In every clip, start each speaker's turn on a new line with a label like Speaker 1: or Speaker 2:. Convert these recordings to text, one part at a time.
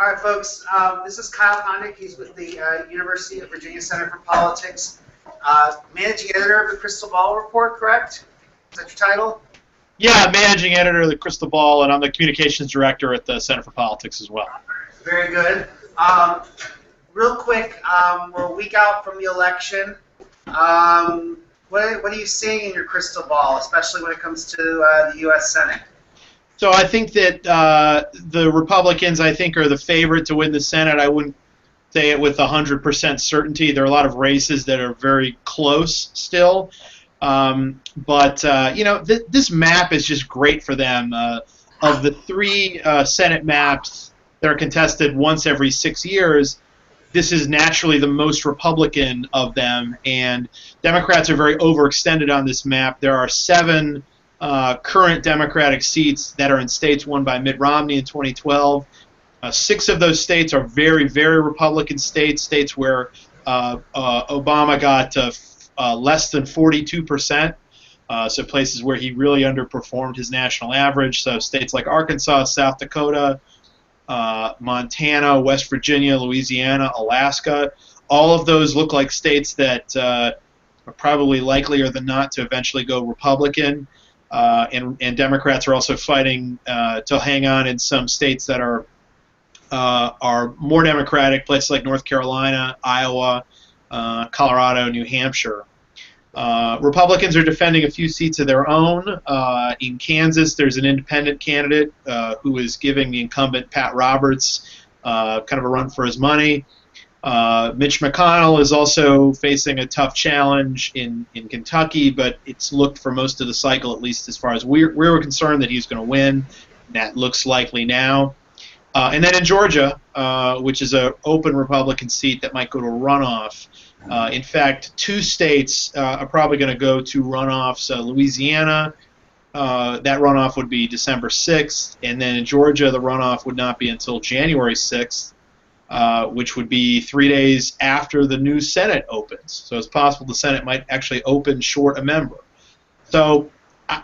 Speaker 1: All right, folks. This is Kyle Kondik. He's with the University of Virginia Center for Politics. Managing editor of the Crystal Ball Report, correct? Is that your title?
Speaker 2: Yeah, managing editor of the Crystal Ball, and I'm the communications director at the Center for Politics as well.
Speaker 1: Very good. Real quick, we're a week out from the election. What are you seeing in your crystal ball, especially when it comes to the U.S. Senate?
Speaker 2: So I think that the Republicans, I think, are the favorite to win the Senate. I wouldn't say it with 100% certainty. There are a lot of races that are very close still. But this map is just great for them. Of the three Senate maps that are contested once every 6 years, this is naturally the most Republican of them, and Democrats are very overextended on this map. There are 7 current Democratic seats that are in states won by Mitt Romney in 2012. 6 of those states are very, very Republican states, states where Obama got less than 42%, so places where he really underperformed his national average. So states like Arkansas, South Dakota, Montana, West Virginia, Louisiana, Alaska, all of those look like states that are probably likelier than not to eventually go Republican. And Democrats are also fighting to hang on in some states that are more Democratic, places like North Carolina, Iowa, Colorado, New Hampshire. Republicans are defending a few seats of their own. In Kansas, there's an independent candidate who is giving the incumbent Pat Roberts kind of a run for his money. Mitch McConnell is also facing a tough challenge in Kentucky, but it's looked for most of the cycle, at least as far as we were concerned, that he's going to win. That looks likely now. And then in Georgia, which is an open Republican seat that might go to a runoff. In fact, 2 states are probably going to go to runoffs. Louisiana, that runoff would be December 6th, and then in Georgia, the runoff would not be until January 6th, which would be 3 days after the new Senate opens. So it's possible the Senate might actually open short a member. So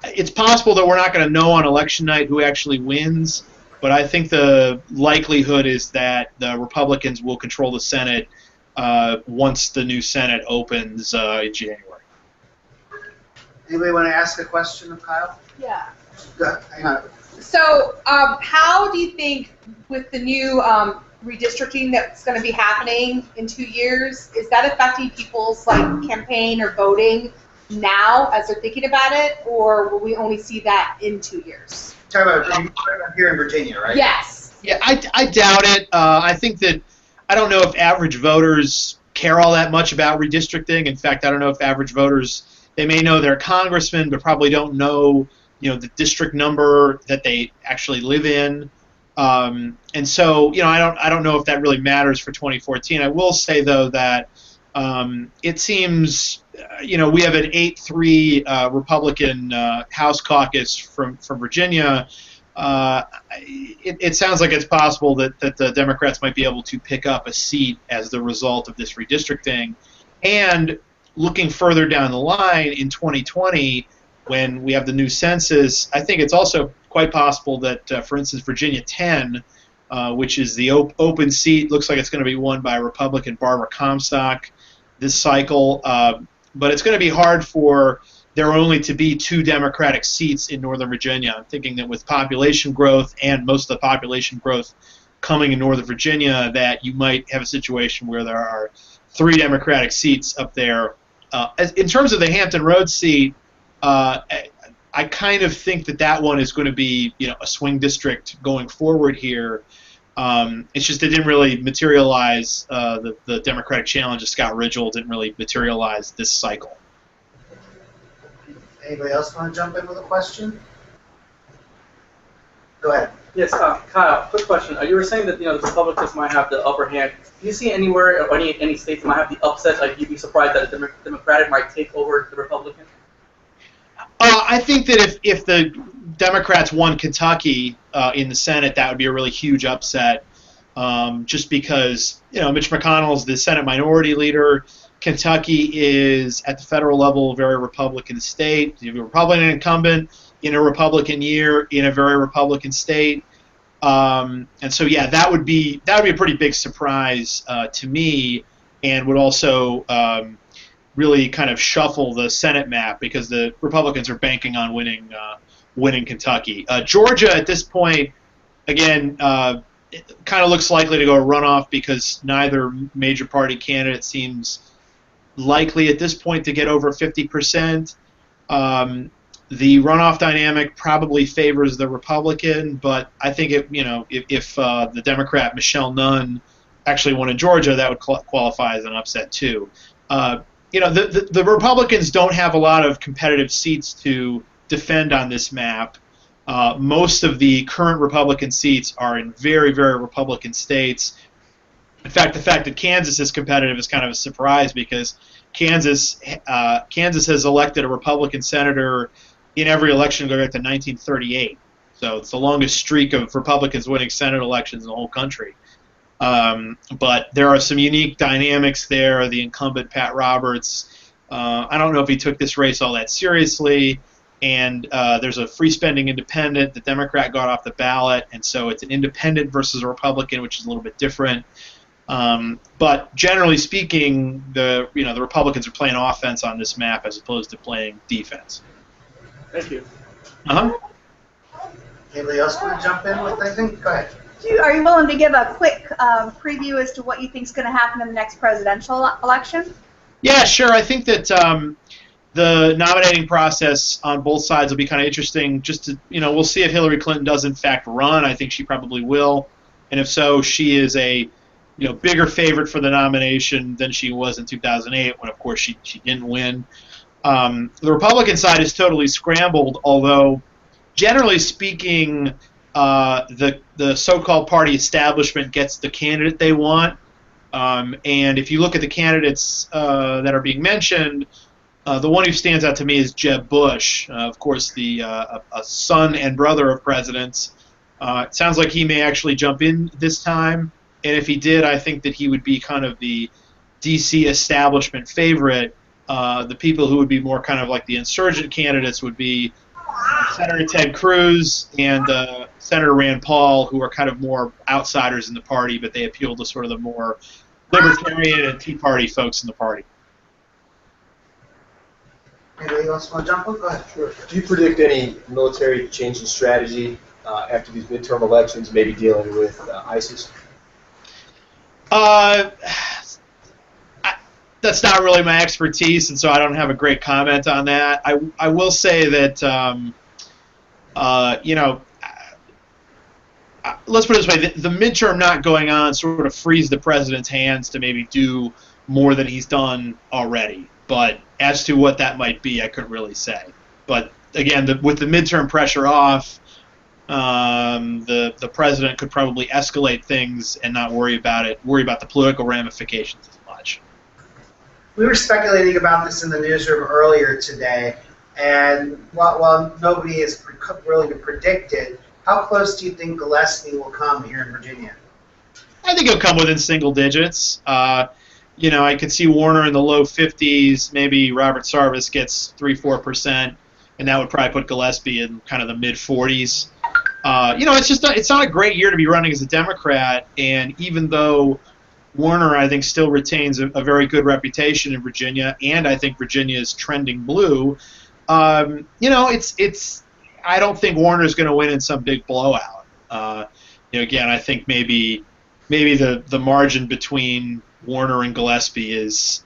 Speaker 2: it's possible that we're not going to know on election night who actually wins, but I think the likelihood is that the Republicans will control the Senate once the new Senate opens in January.
Speaker 1: Anybody want to ask a question of Kyle?
Speaker 3: Yeah.
Speaker 1: Go ahead. Hang on.
Speaker 3: So how do you think with the new redistricting that's going to be happening in 2 years, is that affecting people's campaign or voting now as they're thinking about it, or will we only see that in 2 years?
Speaker 1: Talking about here in Virginia, right?
Speaker 3: Yes.
Speaker 2: Yeah, I doubt it. I think that I don't know if average voters care all that much about redistricting. In fact, I don't know if average voters, they may know their congressman, but probably don't know, the district number that they actually live in. And so, I don't know if that really matters for 2014. I will say, though, that it seems, we have an 8-3 Republican House caucus from Virginia. It sounds like it's possible that the Democrats might be able to pick up a seat as the result of this redistricting. And looking further down the line in 2020, when we have the new census, I think it's also quite possible that, for instance, Virginia 10, which is the open seat, looks like it's going to be won by Republican Barbara Comstock this cycle. But it's going to be hard for there only to be 2 Democratic seats in Northern Virginia. I'm thinking that with population growth and most of the population growth coming in Northern Virginia, that you might have a situation where there are 3 Democratic seats up there. In terms of the Hampton Roads seat, I kind of think that one is going to be, a swing district going forward here. It's just it didn't really materialize. The Democratic challenge of Scott Ridgel didn't really materialize this cycle.
Speaker 1: Anybody else want to jump in with a question? Go ahead.
Speaker 4: Yes, Kyle, quick question. You were saying that the Republicans might have the upper hand. Do you see anywhere or any states that might have the upset? Like, you'd be surprised that the Democratic might take over the Republican?
Speaker 2: I think that if the Democrats won Kentucky in the Senate, that would be a really huge upset. Just because Mitch McConnell is the Senate Minority Leader. Kentucky is, at the federal level, a very Republican state. You have a Republican incumbent in a Republican year in a very Republican state. And so, yeah, that would be a pretty big surprise to me, and would also really kind of shuffle the Senate map because the Republicans are banking on winning Kentucky. Georgia at this point, again, it kind of looks likely to go runoff because neither major party candidate seems likely at this point to get over 50%. The runoff dynamic probably favors the Republican, but I think if the Democrat Michelle Nunn actually won in Georgia, that would qualify as an upset too. The Republicans don't have a lot of competitive seats to defend on this map. Most of the current Republican seats are in very, very Republican states. In fact, the fact that Kansas is competitive is kind of a surprise because Kansas has elected a Republican senator in every election going back to 1938. So it's the longest streak of Republicans winning Senate elections in the whole country. But there are some unique dynamics there. The incumbent Pat Roberts, I don't know if he took this race all that seriously. And there's a free-spending independent. The Democrat got off the ballot, and so it's an independent versus a Republican, which is a little bit different. But generally speaking, the Republicans are playing offense on this map as opposed to playing defense.
Speaker 4: Thank you.
Speaker 1: Anybody else want to jump in with anything? Go ahead.
Speaker 5: Are you willing to give a quick preview as to what you think is going to happen in the next presidential election?
Speaker 2: Yeah, sure. I think that the nominating process on both sides will be kind of interesting. Just to, we'll see if Hillary Clinton does in fact run. I think she probably will, and if so, she is a bigger favorite for the nomination than she was in 2008, when of course she didn't win. The Republican side is totally scrambled, although generally speaking, the so-called party establishment gets the candidate they want. And if you look at the candidates that are being mentioned, the one who stands out to me is Jeb Bush, of course, a son and brother of presidents. It sounds like he may actually jump in this time, and if he did, I think that he would be kind of the D.C. establishment favorite. The people who would be more kind of like the insurgent candidates would be Senator Ted Cruz and Senator Rand Paul, who are kind of more outsiders in the party, but they appeal to sort of the more libertarian and Tea Party folks in the party.
Speaker 1: Anybody else want to jump in? Go ahead.
Speaker 6: Sure. Do you predict any military change in strategy after these midterm elections, maybe dealing with ISIS?
Speaker 2: That's not really my expertise, and so I don't have a great comment on that. I will say that, let's put it this way, the midterm not going on sort of frees the president's hands to maybe do more than he's done already. But as to what that might be, I couldn't really say. But again, with the midterm pressure off, the president could probably escalate things and not worry about the political ramifications as much.
Speaker 1: We were speculating about this in the newsroom earlier today, and while nobody is really predicted, how close do you think Gillespie will come here in Virginia?
Speaker 2: I think he'll come within single digits. I could see Warner in the low 50s, maybe Robert Sarvis gets 3-4%, and that would probably put Gillespie in kind of the mid 40s. It's not a great year to be running as a Democrat, and even though Warner, I think, still retains a very good reputation in Virginia, and I think Virginia is trending blue. I don't think Warner's going to win in some big blowout. Again, I think maybe the margin between Warner and Gillespie is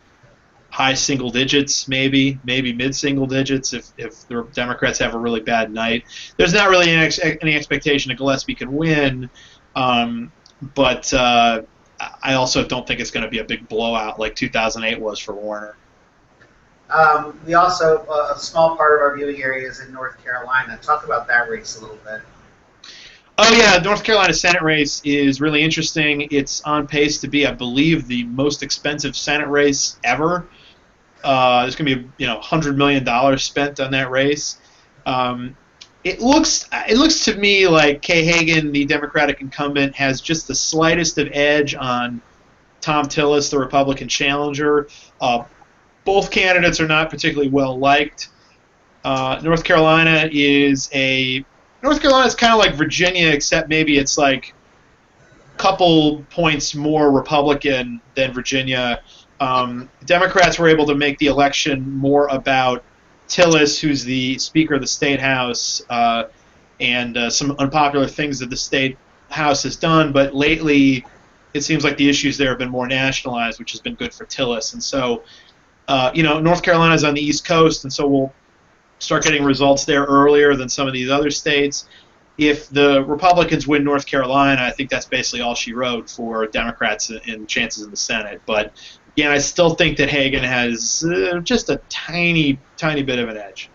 Speaker 2: high single digits, maybe mid single digits if the Democrats have a really bad night. There's not really any expectation that Gillespie can win, but I also don't think it's going to be a big blowout like 2008 was for Warner.
Speaker 1: We also, a small part of our viewing area is in North Carolina. Talk about that race a little bit.
Speaker 2: Oh, yeah, North Carolina Senate race is really interesting. It's on pace to be, I believe, the most expensive Senate race ever. There's going to be $100 million spent on that race. It looks to me like Kay Hagan, the Democratic incumbent, has just the slightest of edge on Tom Tillis, the Republican challenger. Both candidates are not particularly well liked. North Carolina is a North Carolina is kind of like Virginia, except maybe it's like a couple points more Republican than Virginia. Democrats were able to make the election more about Tillis, who's the Speaker of the State House, and some unpopular things that the State House has done. But lately, it seems like the issues there have been more nationalized, which has been good for Tillis. And so, North Carolina is on the East Coast, and so we'll start getting results there earlier than some of these other states. If the Republicans win North Carolina, I think that's basically all she wrote for Democrats in chances in the Senate. But again, I still think that Hagan has just a tiny, tiny bit of an edge.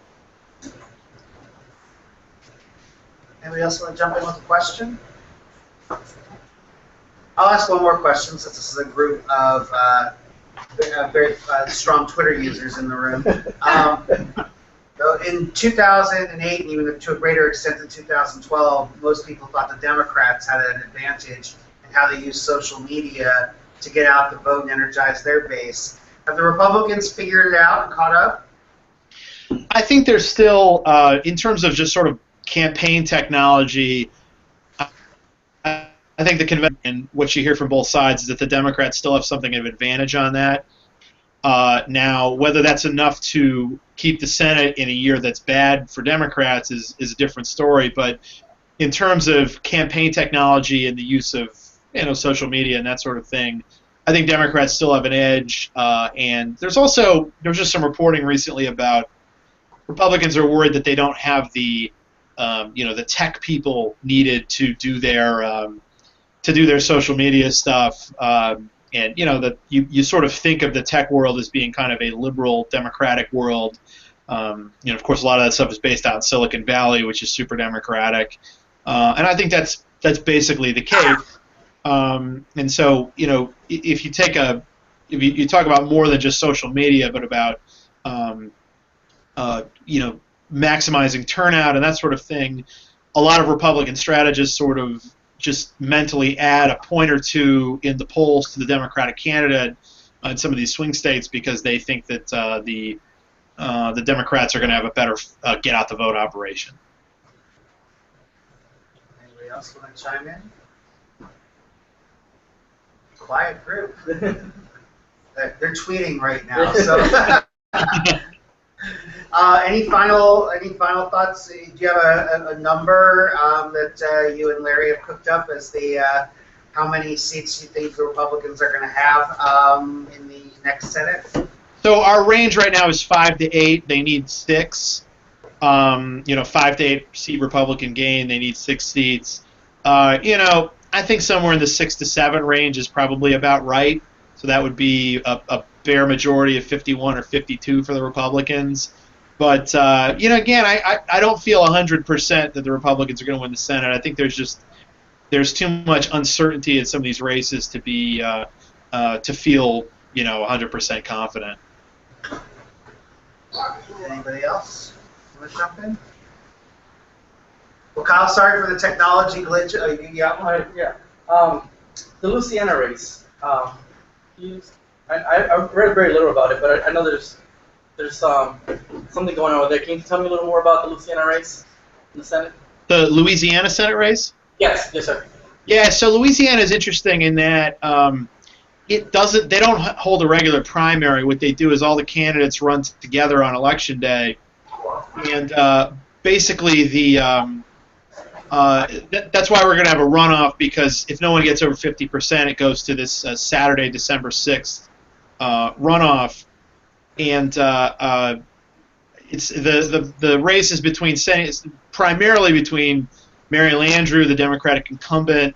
Speaker 1: Anybody else want to jump in with a question? I'll ask one more question since this is a group of very strong Twitter users in the room. In 2008, and even to a greater extent in 2012, most people thought the Democrats had an advantage in how they use social media to get out the vote and energize their base. Have the Republicans figured it out and caught up?
Speaker 2: I think there's still, in terms of just sort of campaign technology, I think the convention, and what you hear from both sides, is that the Democrats still have something of an advantage on that. Now, whether that's enough to keep the Senate in a year that's bad for Democrats is a different story. But in terms of campaign technology and the use of social media and that sort of thing, I think Democrats still have an edge. And there was just some reporting recently about Republicans are worried that they don't have the the tech people needed to do their social media stuff. And that you sort of think of the tech world as being kind of a liberal democratic world. Of course, a lot of that stuff is based out in Silicon Valley, which is super democratic. And I think that's basically the case. And so, if you talk about more than just social media, but about maximizing turnout and that sort of thing, a lot of Republican strategists sort of just mentally add a point or two in the polls to the Democratic candidate in some of these swing states because they think that the Democrats are going to have a better get-out-the-vote operation.
Speaker 1: Anybody else want to chime in? Quiet group. They're tweeting right now. So, any final thoughts? Do you have a number that you and Larry have cooked up as the how many seats you think the Republicans are going to have in the next Senate?
Speaker 2: So our range right now is 5 to 8. They need 6. 5 to 8 seat Republican gain. They need 6 seats. I think somewhere in the 6 to 7 range is probably about right. So that would be a bare majority of 51 or 52 for the Republicans. But, again, I don't feel 100% that the Republicans are going to win the Senate. I think there's too much uncertainty in some of these races to be to feel 100% confident.
Speaker 1: Anybody else want to jump in? Well, Kyle, sorry for the technology glitch.
Speaker 4: The Louisiana race. I read very little about it, but I know there's something going on over there. Can you tell me a little more about the Louisiana race in the Senate?
Speaker 2: The Louisiana Senate race?
Speaker 4: Yes, sir.
Speaker 2: Yeah, so Louisiana is interesting in that they don't hold a regular primary. What they do is all the candidates run together on Election Day, and basically that's why we're going to have a runoff, because if no one gets over 50%, it goes to this Saturday, December 6th runoff, and it's the race is primarily between Mary Landrieu, the Democratic incumbent,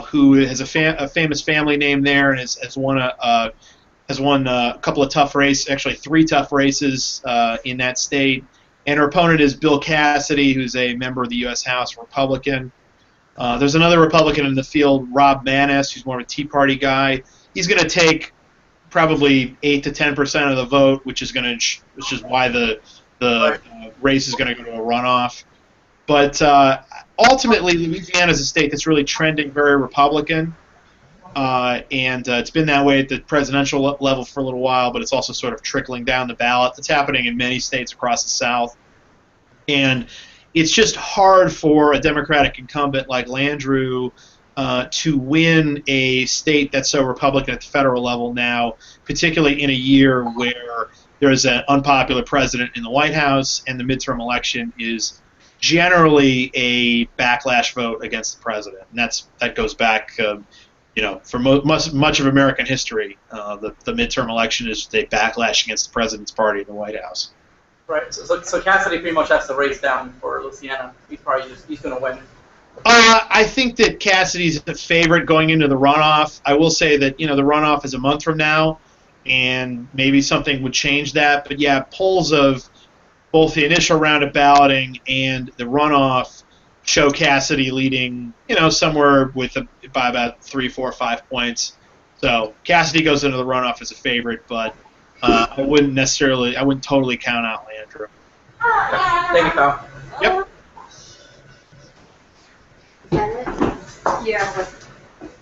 Speaker 2: who has a famous family name there and has won a couple of tough races, actually 3 tough races in that state. And her opponent is Bill Cassidy, who's a member of the U.S. House, Republican. There's another Republican in the field, Rob Maness, who's more of a Tea Party guy. He's going to take probably 8 to 10% of the vote, which is why the race is going to go to a runoff. But ultimately, Louisiana is a state that's really trending very Republican, and it's been that way at the presidential level for a little while, but it's also sort of trickling down the ballot. It's happening in many states across the South. And it's just hard for a Democratic incumbent like Landrieu to win a state that's so Republican at the federal level now, particularly in a year where there's an unpopular president in the White House and the midterm election is generally a backlash vote against the president. And that goes back, for much of American history. The midterm election is a backlash against the president's party in the White House.
Speaker 4: Right. So Cassidy pretty much has to race down for Louisiana. He's going to win.
Speaker 2: I think that Cassidy's the favorite going into the runoff. I will say that the runoff is a month from now, and maybe something would change that. But yeah, polls of both the initial round of balloting and the runoff show Cassidy leading, somewhere by about 3, 4, 5 points. So Cassidy goes into the runoff as a favorite, but I wouldn't totally count out Landrieu.
Speaker 4: Thank you, Kyle.
Speaker 2: Yep.
Speaker 5: Yeah.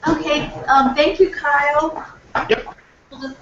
Speaker 5: Okay. Thank you, Kyle.
Speaker 2: Yep.
Speaker 5: We'll just